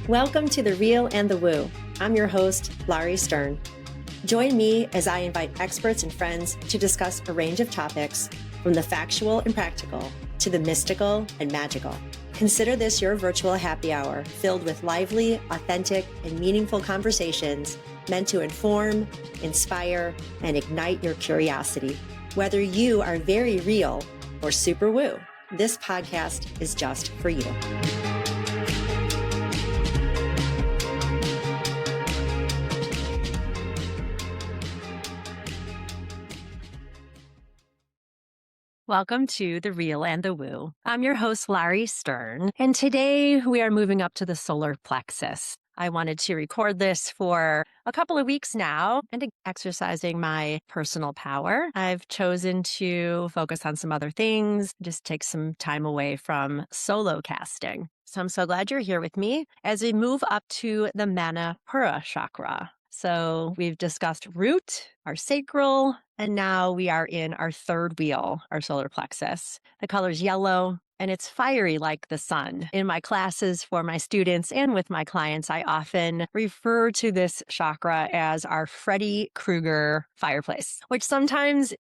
Welcome to The Real and the Woo. I'm your host, Lauri Stern. Join me as I invite experts and friends to discuss a range of topics from the factual and practical to the mystical and magical. Consider this your virtual happy hour filled with lively, authentic, and meaningful conversations meant to inform, inspire, and ignite your curiosity. Whether you are very real or super woo, this podcast is just for you. Welcome to The Real and the Woo. I'm your host, Lauri Stern, and today we are moving up to the solar plexus. I wanted to record this for a couple of weeks now and exercising my personal power. I've chosen to focus on some other things, just take some time away from solo casting. So I'm so glad you're here with me as we move up to the Manipura chakra. So we've discussed root, our sacral, and now we are in our third wheel, our solar plexus. The color's yellow, and it's fiery like the sun. In my classes for my students and with my clients, I often refer to this chakra as our Freddy Krueger fireplace, which sometimes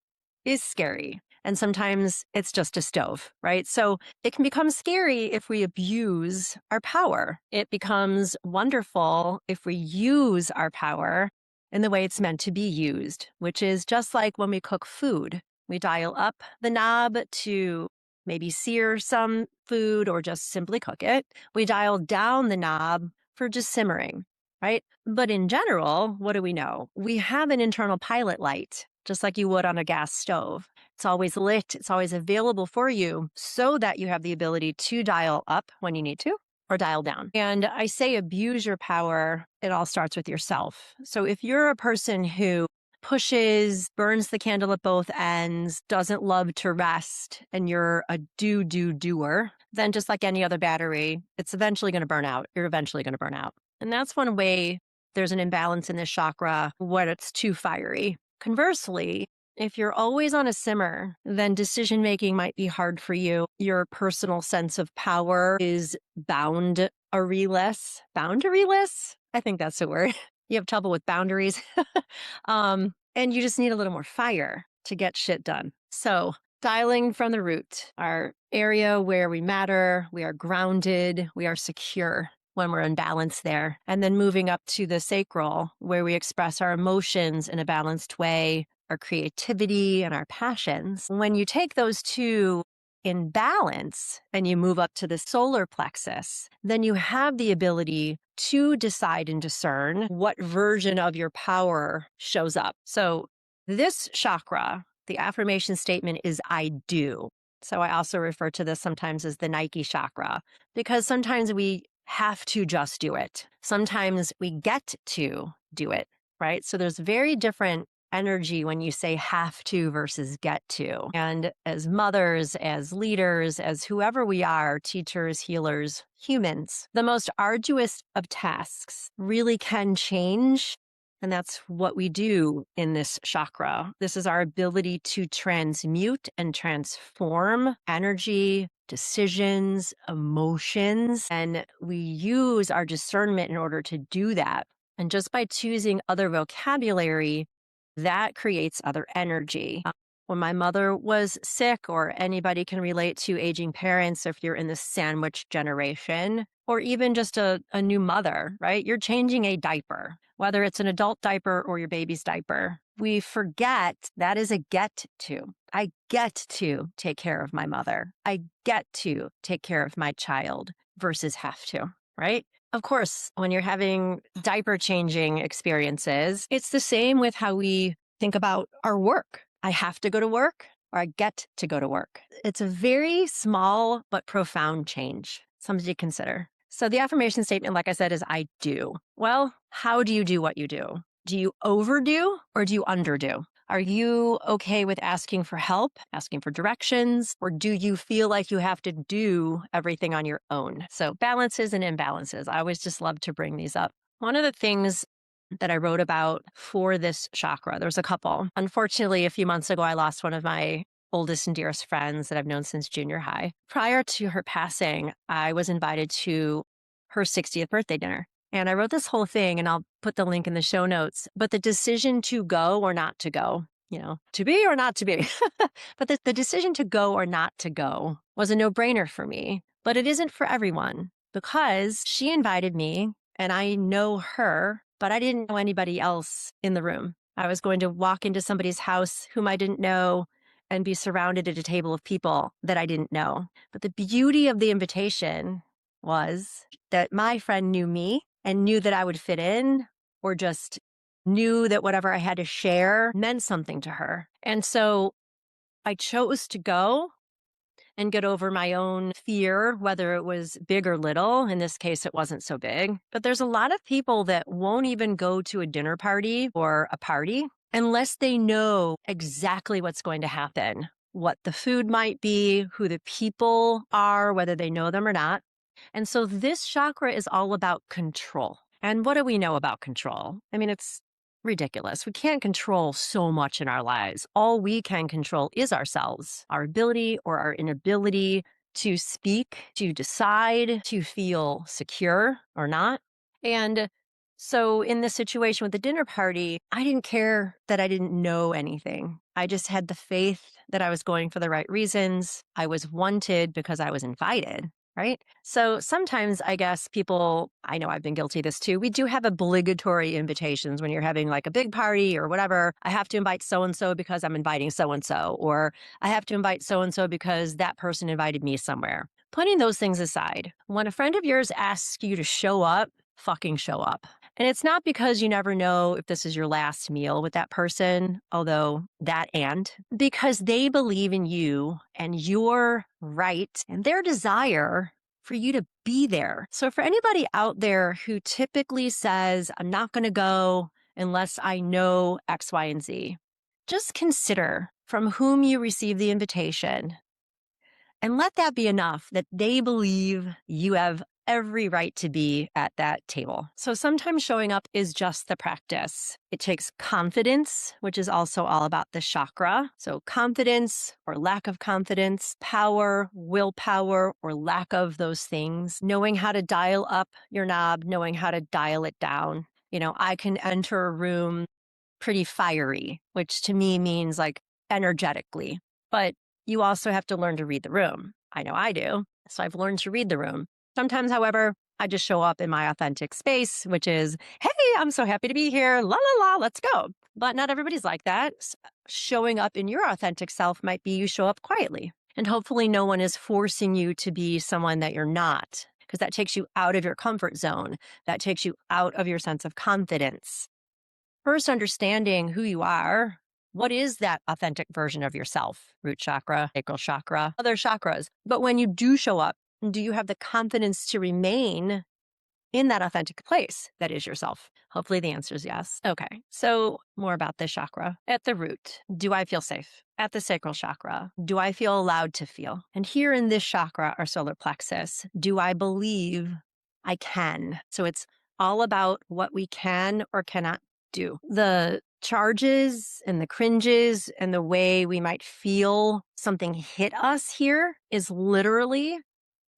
is scary. And sometimes it's just a stove, right? So it can become scary if we abuse our power. It becomes wonderful if we use our power in the way it's meant to be used, which is just like when we cook food. We dial up the knob to maybe sear some food or just simply cook it. We dial down the knob for just simmering, right? But in general, what do we know? We have an internal pilot light, just like you would on a gas stove. It's always lit. It's always available for you so that you have the ability to dial up when you need to or dial down. And I say abuse your power. It all starts with yourself. So if you're a person who pushes, burns the candle at both ends, doesn't love to rest, and you're a doer, then just like any other battery, it's eventually going to burn out. You're eventually going to burn out. And that's one way there's an imbalance in this chakra when it's too fiery. Conversely, if you're always on a simmer, then decision-making might be hard for you. Your personal sense of power is boundaryless. Boundaryless? I think that's the word. You have trouble with boundaries. And you just need a little more fire to get shit done. So dialing from the root, our area where we matter, we are grounded, we are secure when we're in balance there. And then moving up to the sacral, where we express our emotions in a balanced way, our creativity and our passions. When you take those two in balance and you move up to the solar plexus, then you have the ability to decide and discern what version of your power shows up. So this chakra, the affirmation statement is I do. So I also refer to this sometimes as the Nike chakra, because sometimes we have to just do it. Sometimes we get to do it, right? So there's very different energy when you say have to versus get to. And as mothers, as leaders, as whoever we are, teachers, healers, humans, the most arduous of tasks really can change. And that's what we do in this chakra. This is our ability to transmute and transform energy, decisions, emotions, and we use our discernment in order to do that. And just by choosing other vocabulary, that creates other energy. When my mother was sick, or anybody can relate to aging parents if you're in the sandwich generation, or even just a new mother, right? You're changing a diaper, whether it's an adult diaper or your baby's diaper. We forget that is a get to. I get to take care of my mother. I get to take care of my child versus have to, right? Of course, when you're having diaper changing experiences, it's the same with how we think about our work. I have to go to work or I get to go to work. It's a very small but profound change, something to consider. So the affirmation statement, like I said, is I do. Well, how do you do what you do? Do you overdo or do you underdo? Are you okay with asking for help, asking for directions, or do you feel like you have to do everything on your own? So balances and imbalances. I always just love to bring these up. One of the things that I wrote about for this chakra, there's a couple. Unfortunately, a few months ago, I lost one of my oldest and dearest friends that I've known since junior high. Prior to her passing, I was invited to her 60th birthday dinner. And I wrote this whole thing, and I'll put the link in the show notes. But the decision to go or not to go, to be or not to be, but the decision to go or not to go was a no-brainer for me. But it isn't for everyone, because she invited me and I know her, but I didn't know anybody else in the room. I was going to walk into somebody's house whom I didn't know and be surrounded at a table of people that I didn't know. But the beauty of the invitation was that my friend knew me and knew that I would fit in, or just knew that whatever I had to share meant something to her. And so I chose to go and get over my own fear, whether it was big or little. In this case, it wasn't so big. But there's a lot of people that won't even go to a dinner party or a party unless they know exactly what's going to happen, what the food might be, who the people are, whether they know them or not. And so this chakra is all about control. And what do we know about control? I mean, it's ridiculous. We can't control so much in our lives. All we can control is ourselves, our ability or our inability to speak, to decide, to feel secure or not. And so in this situation with the dinner party, I didn't care that I didn't know anything. I just had the faith that I was going for the right reasons. I was wanted because I was invited. Right? So sometimes I guess people, I know I've been guilty of this too. We do have obligatory invitations when you're having like a big party or whatever. I have to invite so-and-so because I'm inviting so-and-so, or I have to invite so-and-so because that person invited me somewhere. Putting those things aside, when a friend of yours asks you to show up, fucking show up. And it's not because you never know if this is your last meal with that person, although because they believe in you and your right and their desire for you to be there. So for anybody out there who typically says, I'm not going to go unless I know X, Y, and Z, just consider from whom you receive the invitation, and let that be enough that they believe you have every right to be at that table. So sometimes showing up is just the practice. It takes confidence, which is also all about the chakra. So confidence or lack of confidence, power, willpower, or lack of those things, knowing how to dial up your knob, knowing how to dial it down. I can enter a room pretty fiery, which to me means like energetically, but you also have to learn to read the room. I know I do. So I've learned to read the room. Sometimes, however, I just show up in my authentic space, which is, hey, I'm so happy to be here. La, la, la, let's go. But not everybody's like that. Showing up in your authentic self might be you show up quietly. And hopefully no one is forcing you to be someone that you're not, because that takes you out of your comfort zone. That takes you out of your sense of confidence. First, understanding who you are. What is that authentic version of yourself? Root chakra, sacral chakra, other chakras. But when you do show up, do you have the confidence to remain in that authentic place that is yourself? Hopefully the answer is yes. Okay, so more about this chakra. At the root, do I feel safe? At the sacral chakra, do I feel allowed to feel? And here in this chakra, our solar plexus, do I believe I can? So it's all about what we can or cannot do. The charges and the cringes and the way we might feel something hit us here is literally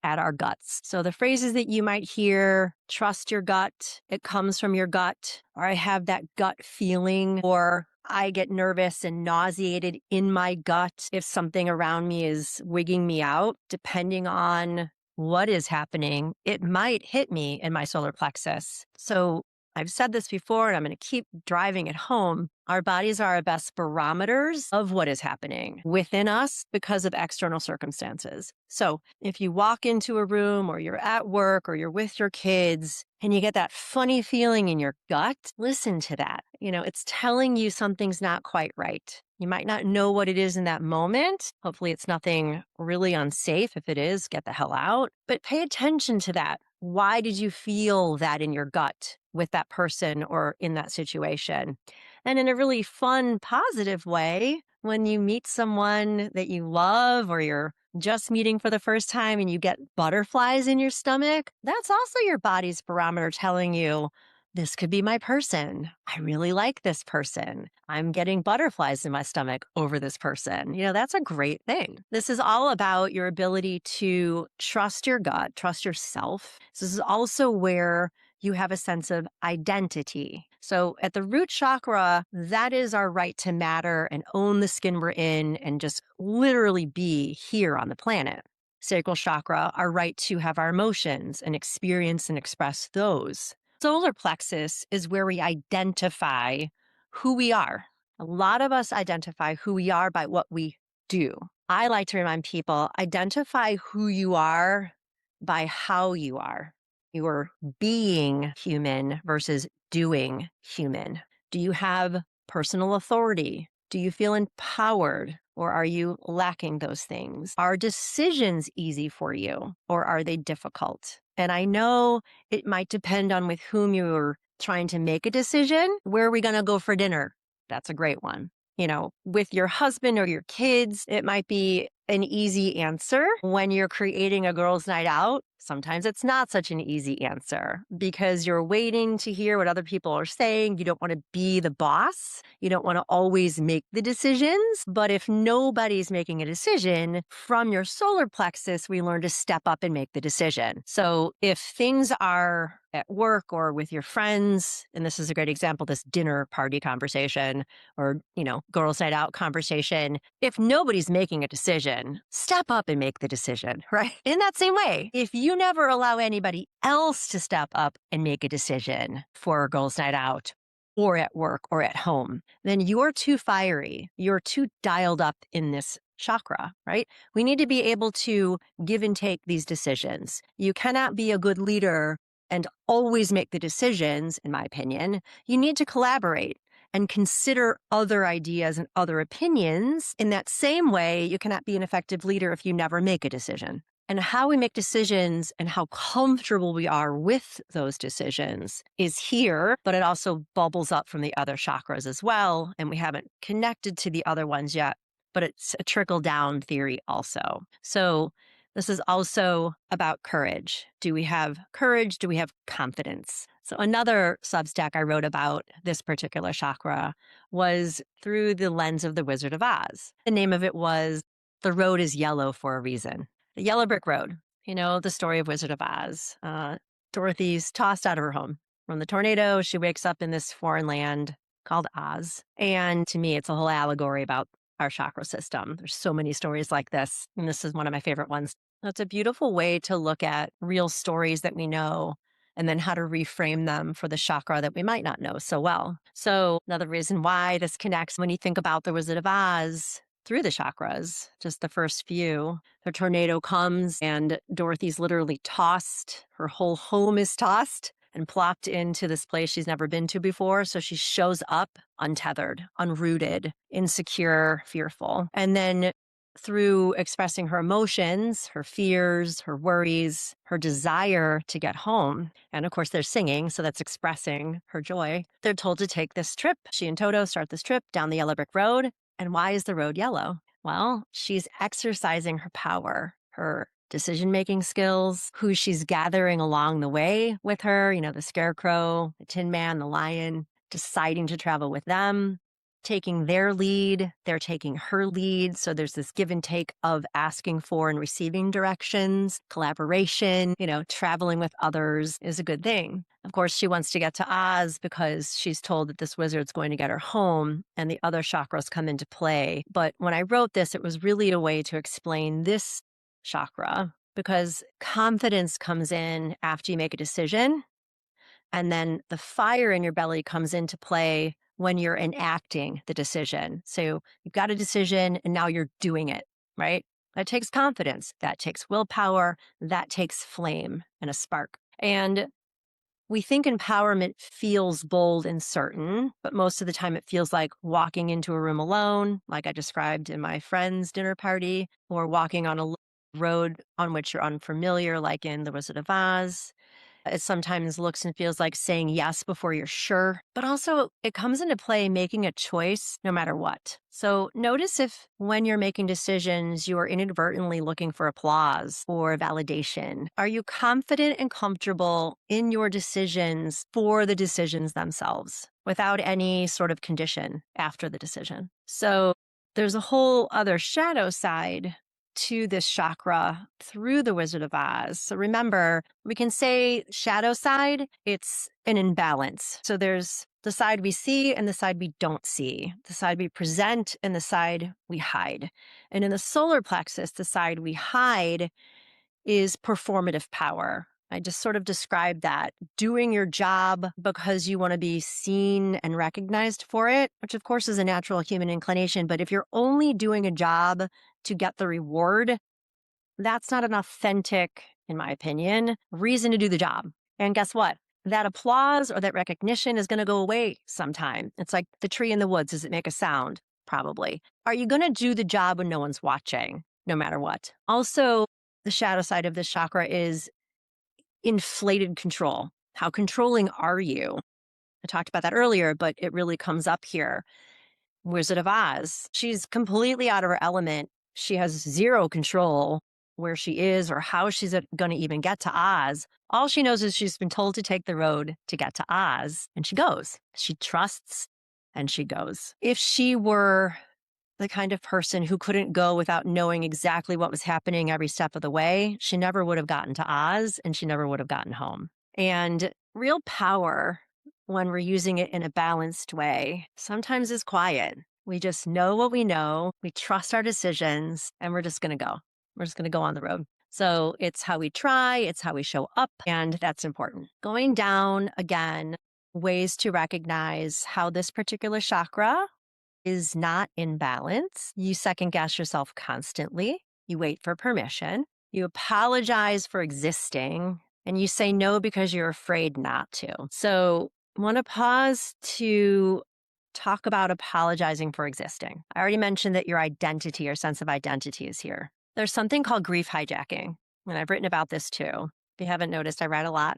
at our guts. So the phrases that you might hear, trust your gut, it comes from your gut, or I have that gut feeling, or I get nervous and nauseated in my gut if something around me is wigging me out. Depending on what is happening, it might hit me in my solar plexus. So I've said this before, and I'm going to keep driving it home. Our bodies are our best barometers of what is happening within us because of external circumstances. So if you walk into a room or you're at work or you're with your kids and you get that funny feeling in your gut, listen to that. It's telling you something's not quite right. You might not know what it is in that moment. Hopefully it's nothing really unsafe. If it is, get the hell out. But pay attention to that. Why did you feel that in your gut with that person or in that situation? And in a really fun, positive way, when you meet someone that you love or you're just meeting for the first time and you get butterflies in your stomach, that's also your body's barometer telling you, this could be my person. I really like this person. I'm getting butterflies in my stomach over this person. That's a great thing. This is all about your ability to trust your gut, trust yourself. This is also where you have a sense of identity. So at the root chakra, that is our right to matter and own the skin we're in and just literally be here on the planet. Sacral chakra, our right to have our emotions and experience and express those. Solar plexus is where we identify who we are. A lot of us identify who we are by what we do. I like to remind people, identify who you are by how you are. You are being human versus doing human. Do you have personal authority? Do you feel empowered? Or are you lacking those things? Are decisions easy for you or are they difficult? And I know it might depend on with whom you're trying to make a decision. Where are we going to go for dinner? That's a great one. With your husband or your kids, it might be an easy answer. When you're creating a girls' night out, sometimes it's not such an easy answer because you're waiting to hear what other people are saying. You don't want to be the boss. You don't want to always make the decisions. But if nobody's making a decision, from your solar plexus, we learn to step up and make the decision. So if things are at work or with your friends, and this is a great example, this dinner party conversation or, girls' night out conversation, if nobody's making a decision, step up and make the decision, right? In that same way, if you never allow anybody else to step up and make a decision for a girls' night out or at work or at home, then you're too fiery. You're too dialed up in this chakra, right? We need to be able to give and take these decisions. You cannot be a good leader and always make the decisions, in my opinion. You need to collaborate and consider other ideas and other opinions. In that same way, you cannot be an effective leader if you never make a decision. And how we make decisions and how comfortable we are with those decisions is here, but it also bubbles up from the other chakras as well. And we haven't connected to the other ones yet, but it's a trickle-down theory also. So this is also about courage. Do we have courage? Do we have confidence? So another Substack I wrote about this particular chakra was through the lens of the Wizard of Oz. The name of it was The Road is Yellow for a Reason. The Yellow Brick Road. The story of Wizard of Oz. Dorothy's tossed out of her home from the tornado. She wakes up in this foreign land called Oz. And to me, it's a whole allegory about our chakra system. There's so many stories like this, and this is one of my favorite ones. It's a beautiful way to look at real stories that we know and then how to reframe them for the chakra that we might not know so well. So another reason why this connects when you think about the Wizard of Oz through the chakras, just the first few, the tornado comes and Dorothy's literally tossed. Her whole home is tossed and plopped into this place she's never been to before. So she shows up untethered, unrooted, insecure, fearful. And then through expressing her emotions, her fears, her worries, her desire to get home, and of course they're singing, so that's expressing her joy, they're told to take this trip. She and Toto start this trip down the yellow brick road. And why is the road yellow? Well, she's exercising her power, her decision-making skills, who she's gathering along the way with her, the scarecrow, the tin man, the lion, deciding to travel with them, taking their lead, they're taking her lead. So there's this give and take of asking for and receiving directions, collaboration, traveling with others is a good thing. Of course, she wants to get to Oz because she's told that this wizard's going to get her home and the other chakras come into play. But when I wrote this, it was really a way to explain this chakra because confidence comes in after you make a decision. And then the fire in your belly comes into play when you're enacting the decision. So you've got a decision and now you're doing it, right? That takes confidence. That takes willpower. That takes flame and a spark. And we think empowerment feels bold and certain, but most of the time it feels like walking into a room alone, like I described in my friend's dinner party, or walking on a road on which you're unfamiliar, like in The Wizard of Oz. It sometimes looks and feels like saying yes before you're sure, but also it comes into play making a choice no matter what. So notice if when you're making decisions, you are inadvertently looking for applause or validation. Are you confident and comfortable in your decisions for the decisions themselves without any sort of condition after the decision? So there's a whole other shadow side to this chakra through the Wizard of Oz. So remember, we can say shadow side, it's an imbalance. So there's the side we see and the side we don't see, the side we present and the side we hide. And in the solar plexus, the side we hide is performative power. I just sort of described that doing your job because you want to be seen and recognized for it, which of course is a natural human inclination. But if you're only doing a job to get the reward, that's not an authentic, in my opinion, reason to do the job. And guess what? That applause or that recognition is going to go away sometime. It's like the tree in the woods. Does it make a sound? Probably. Are you going to do the job when no one's watching, no matter what? Also, the shadow side of this chakra is inflated control. How controlling are you? I talked about that earlier, but it really comes up here. Wizard of Oz, she's completely out of her element. She has zero control where she is or how she's going to even get to Oz. All she knows is she's been told to take the road to get to Oz, and she goes. She trusts and she goes. If she were the kind of person who couldn't go without knowing exactly what was happening every step of the way, she never would have gotten to Oz and she never would have gotten home. And real power, when we're using it in a balanced way, sometimes is quiet. We just know what we know, we trust our decisions, and we're just going to go. We're just going to go on the road. So it's how we try, it's how we show up, and that's important. Going down again, ways to recognize how this particular chakra is not in balance. You second guess yourself constantly. You wait for permission. You apologize for existing, and you say no because you're afraid not to. So I want to pause to talk about apologizing for existing. I already mentioned that your identity, your sense of identity is here. There's something called grief hijacking, and I've written about this too. If you haven't noticed, I write a lot.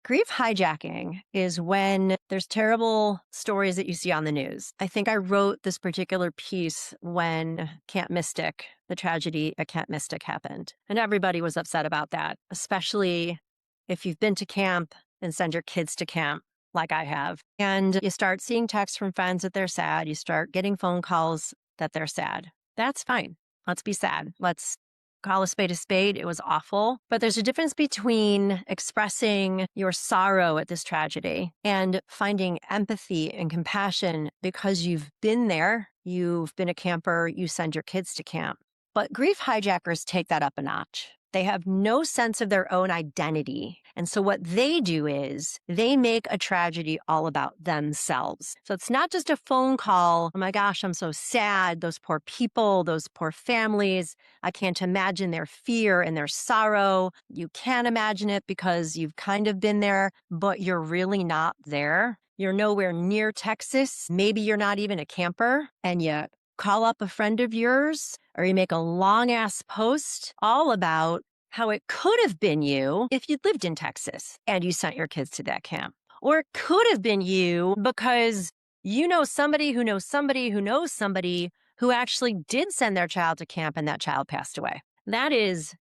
Grief hijacking is when there's terrible stories that you see on the news. I think I wrote this particular piece when Camp Mystic, the tragedy at Camp Mystic happened. And everybody was upset about that, especially if you've been to camp and send your kids to camp like I have. And you start seeing texts from friends that they're sad. You start getting phone calls that they're sad. That's fine. Let's be sad. Let's call a spade a spade. It was awful. But there's a difference between expressing your sorrow at this tragedy and finding empathy and compassion because you've been there. You've been a camper. You send your kids to camp. But grief hijackers take that up a notch. They have no sense of their own identity. And so what they do is they make a tragedy all about themselves. So it's not just a phone call. Oh my gosh, I'm so sad. Those poor people, those poor families. I can't imagine their fear and their sorrow. You can imagine it because you've kind of been there, but you're really not there. You're nowhere near Texas. Maybe you're not even a camper, and you call up a friend of yours, or you make a long ass post all about how it could have been you if you'd lived in Texas and you sent your kids to that camp. Or it could have been you because you know somebody who knows somebody who knows somebody who actually did send their child to camp and that child passed away. That is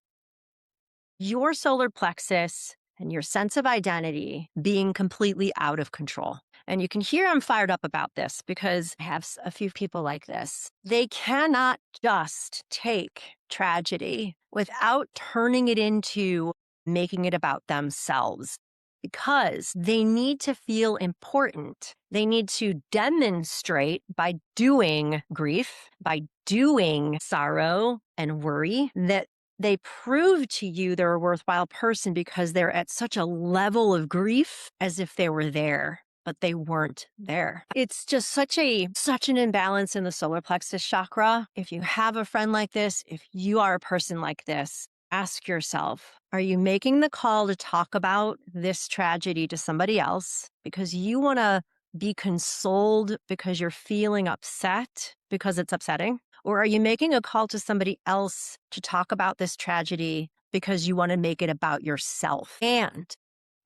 your solar plexus and your sense of identity being completely out of control. And you can hear I'm fired up about this because I have a few people like this. They cannot just take tragedy without turning it into making it about themselves because they need to feel important. They need to demonstrate by doing grief, by doing sorrow and worry, that they prove to you they're a worthwhile person because they're at such a level of grief as if they were there, but they weren't there. It's just such an imbalance in the solar plexus chakra. If you have a friend like this, if you are a person like this, ask yourself, are you making the call to talk about this tragedy to somebody else because you want to be consoled because you're feeling upset because it's upsetting? Or are you making a call to somebody else to talk about this tragedy because you want to make it about yourself? And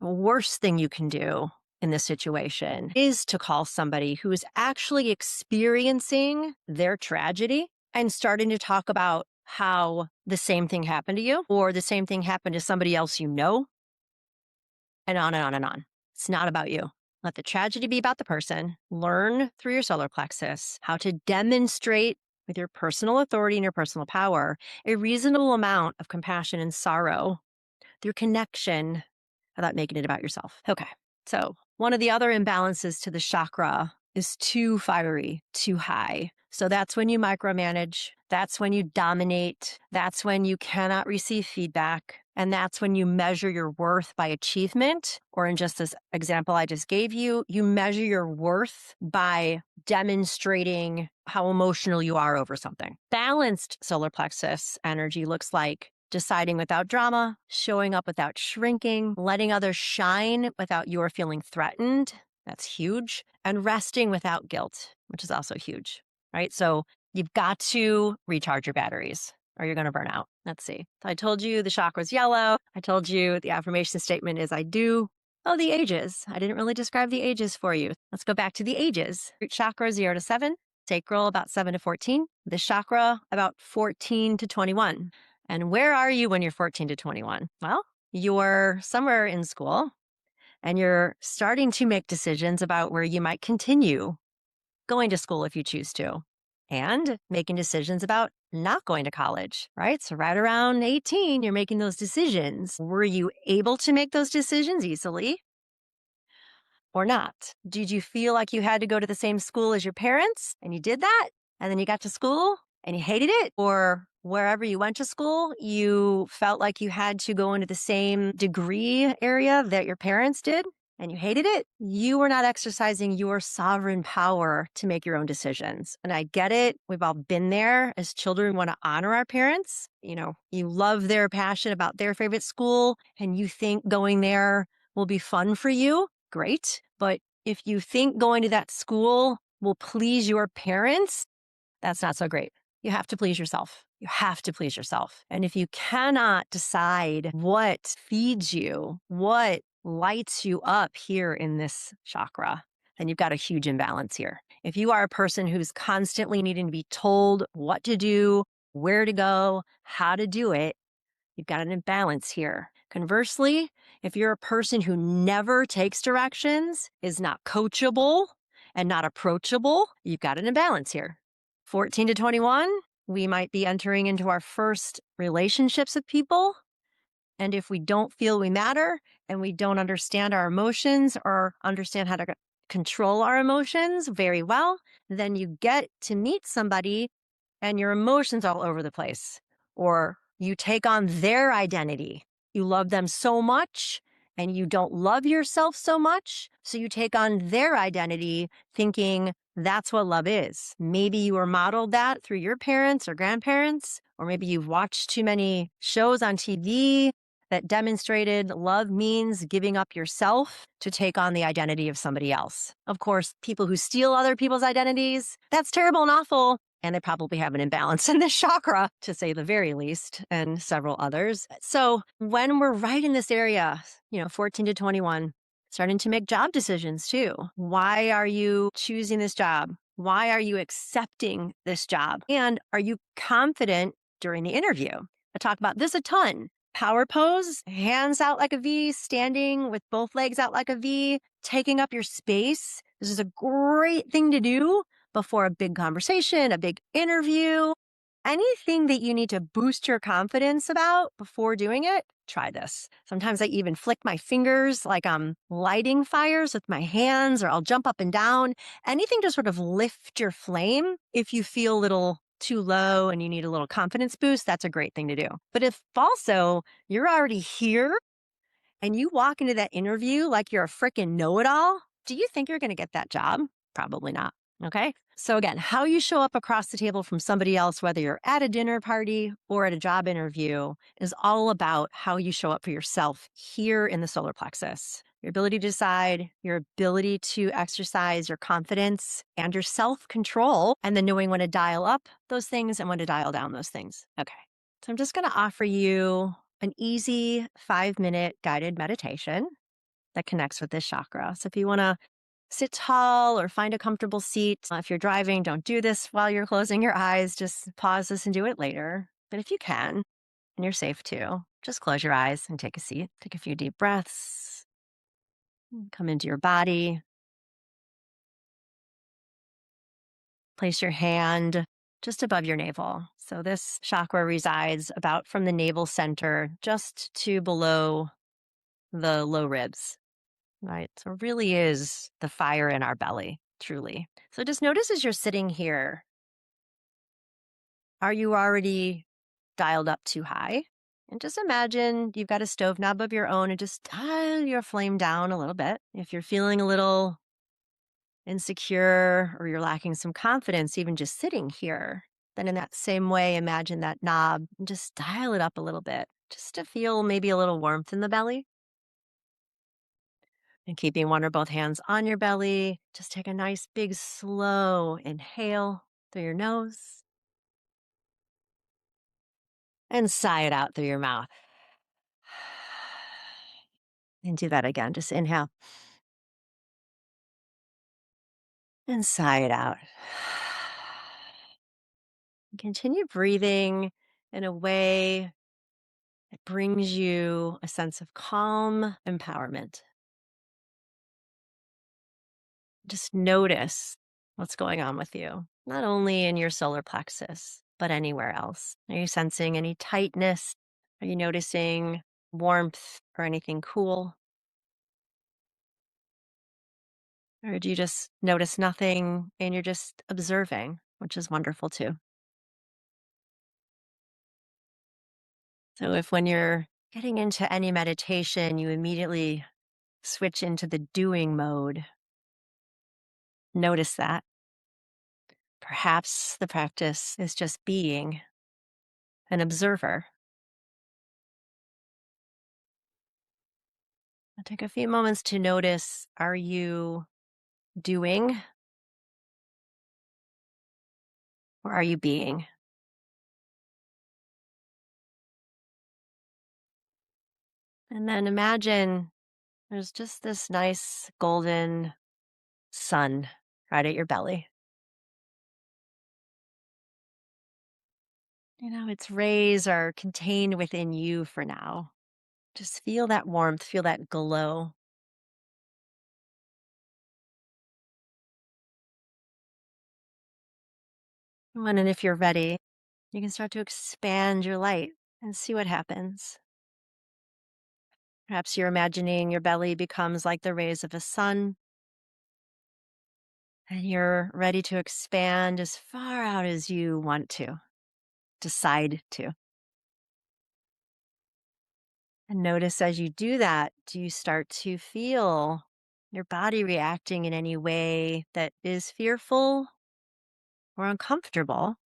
worst thing you can do in this situation is to call somebody who is actually experiencing their tragedy and starting to talk about how the same thing happened to you or the same thing happened to somebody else you know, and on and on and on. It's not about you. Let the tragedy be about the person. Learn through your solar plexus how to demonstrate with your personal authority and your personal power a reasonable amount of compassion and sorrow through connection without making it about yourself. Okay. So one of the other imbalances to the chakra is too fiery, too high. So that's when you micromanage. That's when you dominate. That's when you cannot receive feedback. And that's when you measure your worth by achievement. Or in just this example I just gave you, you measure your worth by demonstrating how emotional you are over something. Balanced solar plexus energy looks like deciding without drama, showing up without shrinking, letting others shine without your feeling threatened. That's huge. And resting without guilt, which is also huge, right? So you've got to recharge your batteries or you're going to burn out. Let's see. So I told you the chakra's yellow. I told you the affirmation statement is I do. Oh, the ages. I didn't really describe the ages for you. Let's go back to the ages. Root chakra 0 to 7, sacral about 7 to 14, the chakra about 14 to 21. And where are you when you're 14 to 21? Well, you're somewhere in school and you're starting to make decisions about where you might continue going to school if you choose to, and making decisions about not going to college, right? So right around 18, you're making those decisions. Were you able to make those decisions easily or not? Did you feel like you had to go to the same school as your parents and you did that? And then you got to school and you hated it? Or wherever you went to school, you felt like you had to go into the same degree area that your parents did and you hated it? You were not exercising your sovereign power to make your own decisions. And I get it. We've all been there. As children, we want to honor our parents. You know, you love their passion about their favorite school and you think going there will be fun for you. Great. But if you think going to that school will please your parents, that's not so great. You have to please yourself. You have to please yourself. And if you cannot decide what feeds you, what lights you up here in this chakra, then you've got a huge imbalance here. If you are a person who's constantly needing to be told what to do, where to go, how to do it, you've got an imbalance here. Conversely, if you're a person who never takes directions, is not coachable, and not approachable, you've got an imbalance here. 14 to 21, we might be entering into our first relationships with people. And if we don't feel we matter and we don't understand our emotions or understand how to control our emotions very well, then you get to meet somebody and your emotions all over the place. Or you take on their identity. You love them so much and you don't love yourself so much. So you take on their identity thinking that's what love is. Maybe you were modeled that through your parents or grandparents, or maybe you've watched too many shows on TV that demonstrated love means giving up yourself to take on the identity of somebody else. Of course, people who steal other people's identities, that's terrible and awful. And they probably have an imbalance in this chakra, to say the very least, and several others. So when we're right in this area, 14 to 21, starting to make job decisions too. Why are you choosing this job? Why are you accepting this job? And are you confident during the interview? I talk about this a ton. Power pose, hands out like a V, standing with both legs out like a V, taking up your space. This is a great thing to do before a big conversation, a big interview, anything that you need to boost your confidence about before doing it, try this. Sometimes I even flick my fingers like I'm lighting fires with my hands, or I'll jump up and down. Anything to sort of lift your flame. If you feel a little too low and you need a little confidence boost, that's a great thing to do. But if also you're already here and you walk into that interview like you're a freaking know-it-all, do you think you're going to get that job? Probably not. Okay. So again, how you show up across the table from somebody else, whether you're at a dinner party or at a job interview, is all about how you show up for yourself here in the solar plexus. Your ability to decide, your ability to exercise your confidence and your self-control, and then knowing when to dial up those things and when to dial down those things. Okay. So I'm just going to offer you an easy 5-minute guided meditation. that connects with this chakra. So if you want to sit tall or find a comfortable seat, if you're driving, don't do this while you're closing your eyes. Just pause this and do it later. But if you can, and you're safe too, just close your eyes and take a seat. Take a few deep breaths. Come into your body. Place your hand just above your navel. So this chakra resides about from the navel center just to below the low ribs, right? So it really is the fire in our belly, truly. So just notice as you're sitting here, are you already dialed up too high? And just imagine you've got a stove knob of your own and just dial your flame down a little bit. If you're feeling a little insecure or you're lacking some confidence, even just sitting here, then in that same way, imagine that knob and just dial it up a little bit just to feel maybe a little warmth in the belly. And keeping one or both hands on your belly, just take a nice big slow inhale through your nose and sigh it out through your mouth. And do that again. Just inhale and sigh it out. Continue breathing in a way that brings you a sense of calm empowerment. Just notice what's going on with you, not only in your solar plexus, but anywhere else. Are you sensing any tightness? Are you noticing warmth or anything cool? Or do you just notice nothing and you're just observing, which is wonderful too? So, if when you're getting into any meditation, you immediately switch into the doing mode, notice that. Perhaps the practice is just being an observer. Take a few moments to notice, are you doing or are you being? And then imagine there's just this nice golden sun right at your belly. Its rays are contained within you for now. Just feel that warmth, feel that glow. And then if you're ready, you can start to expand your light and see what happens. Perhaps you're imagining your belly becomes like the rays of a sun, and you're ready to expand as far out as you want to, decide to. And notice as you do that, do you start to feel your body reacting in any way that is fearful or uncomfortable?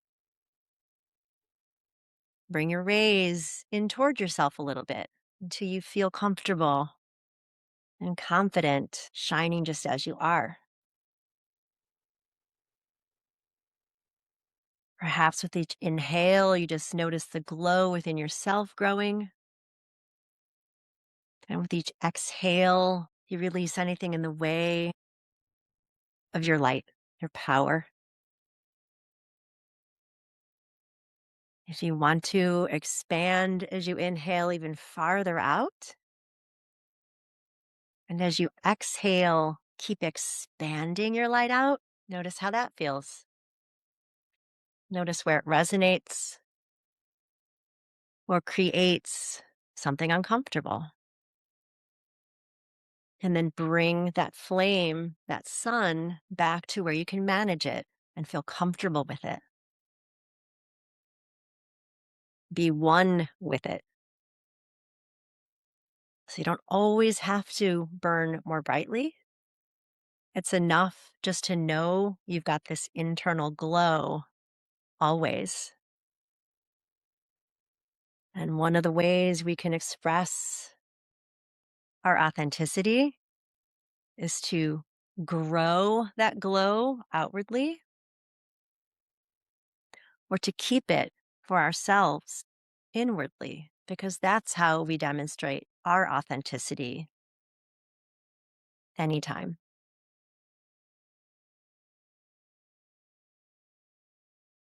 Bring your rays in toward yourself a little bit until you feel comfortable and confident, shining just as you are. Perhaps with each inhale, you just notice the glow within yourself growing. And with each exhale, you release anything in the way of your light, your power. If you want to expand as you inhale even farther out, and as you exhale, keep expanding your light out. Notice how that feels. Notice where it resonates or creates something uncomfortable. And then bring that flame, that sun, back to where you can manage it and feel comfortable with it. Be one with it. So you don't always have to burn more brightly. It's enough just to know you've got this internal glow always. And one of the ways we can express our authenticity is to grow that glow outwardly or to keep it for ourselves inwardly, because that's how we demonstrate our authenticity anytime.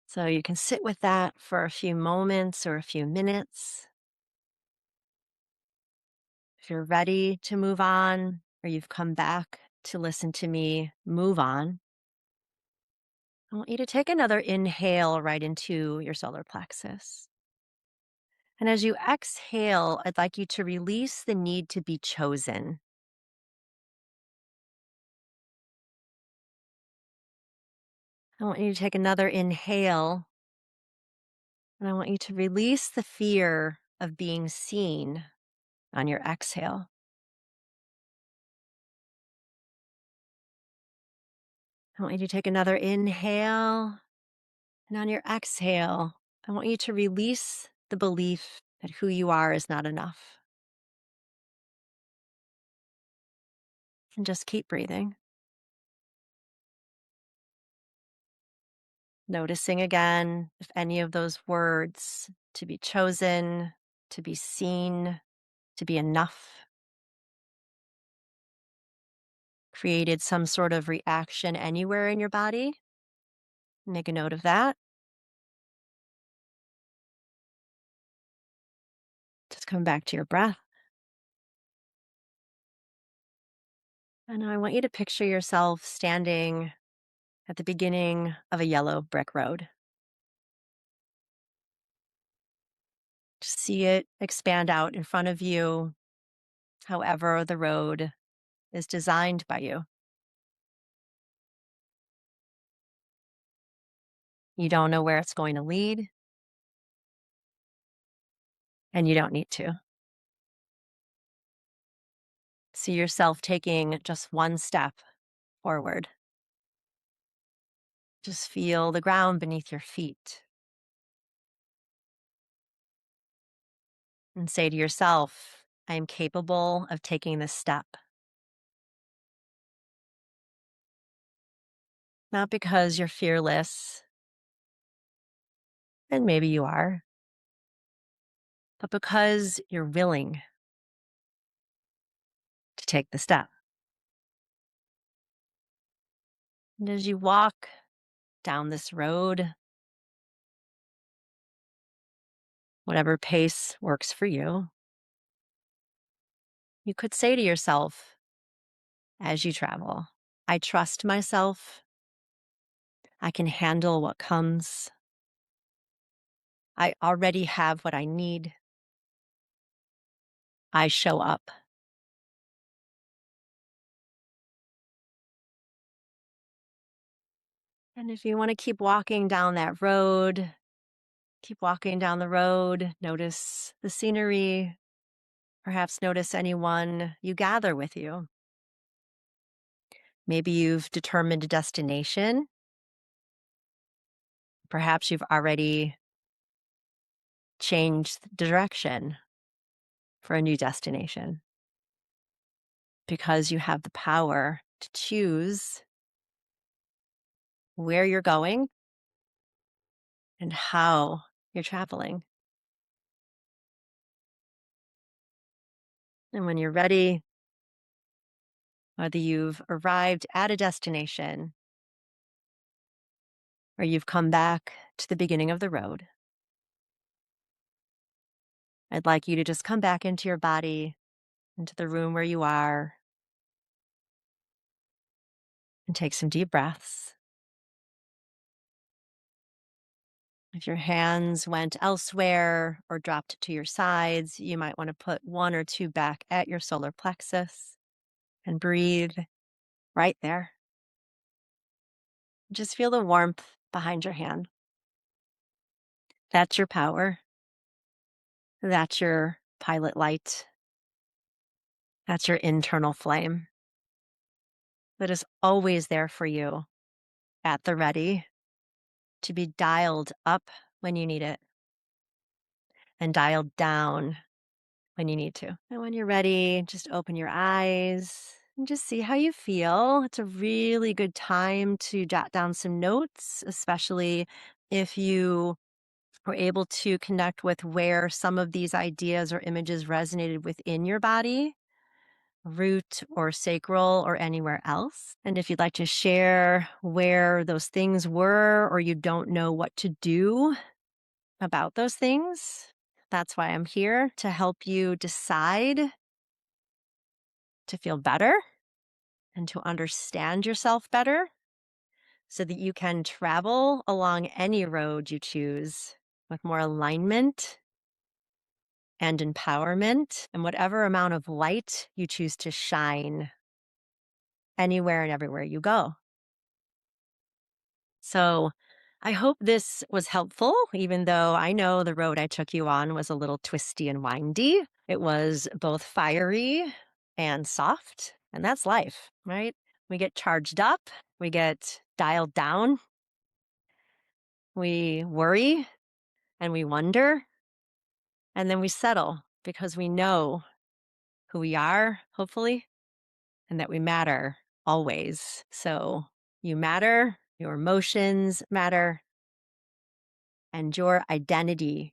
So you can sit with that for a few moments or a few minutes. If you're ready to move on, or you've come back to listen to me move on, I want you to take another inhale right into your solar plexus. And as you exhale, I'd like you to release the need to be chosen. I want you to take another inhale, and I want you to release the fear of being seen on your exhale. I want you to take another inhale, and on your exhale, I want you to release the belief that who you are is not enough. And just keep breathing. Noticing again if any of those words, to be chosen, to be seen, to be enough, created some sort of reaction anywhere in your body. Make a note of that. Just come back to your breath. And I want you to picture yourself standing at the beginning of a yellow brick road. Just see it expand out in front of you, however the road is designed by you. You don't know where it's going to lead, and you don't need to. See yourself taking just one step forward. Just feel the ground beneath your feet and say to yourself, I am capable of taking this step. Not because you're fearless, and maybe you are, but because you're willing to take the step. And as you walk down this road, whatever pace works for you, you could say to yourself as you travel, I trust myself. I can handle what comes. I already have what I need. I show up. And if you want to keep walking down that road, keep walking down the road, notice the scenery, perhaps notice anyone you gather with you. Maybe you've determined a destination. Perhaps you've already changed the direction for a new destination because you have the power to choose where you're going and how you're traveling. And when you're ready, whether you've arrived at a destination or you've come back to the beginning of the road, I'd like you to just come back into your body, into the room where you are, and take some deep breaths. If your hands went elsewhere or dropped to your sides, you might want to put one or two back at your solar plexus and breathe right there. Just feel the warmth behind your hand. That's your power. That's your pilot light. That's your internal flame that is always there for you at the ready to be dialed up when you need it and dialed down when you need to. And when you're ready, just open your eyes and just see how you feel. It's a really good time to jot down some notes, especially if you were able to connect with where some of these ideas or images resonated within your body. root or sacral or anywhere else. And if you'd like to share where those things were, or you don't know what to do about those things, that's why I'm here, to help you decide to feel better and to understand yourself better so that you can travel along any road you choose with more alignment and empowerment and whatever amount of light you choose to shine anywhere and everywhere you go. So I hope this was helpful, even though I know the road I took you on was a little twisty and windy. It was both fiery and soft, and that's life, right? We get charged up, we get dialed down, we worry and we wonder, and then we settle because we know who we are, hopefully, and that we matter always. So you matter, your emotions matter, and your identity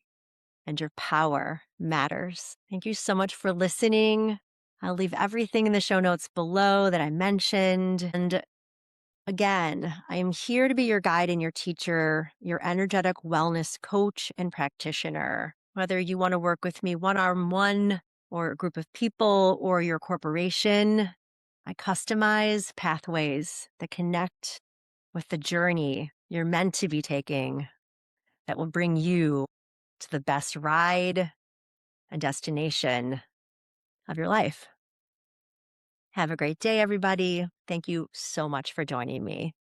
and your power matters. Thank you so much for listening. I'll leave everything in the show notes below that I mentioned. And again, I am here to be your guide and your teacher, your energetic wellness coach and practitioner. Whether you want to work with me one-on-one or a group of people or your corporation, I customize pathways that connect with the journey you're meant to be taking that will bring you to the best ride and destination of your life. Have a great day, everybody. Thank you so much for joining me.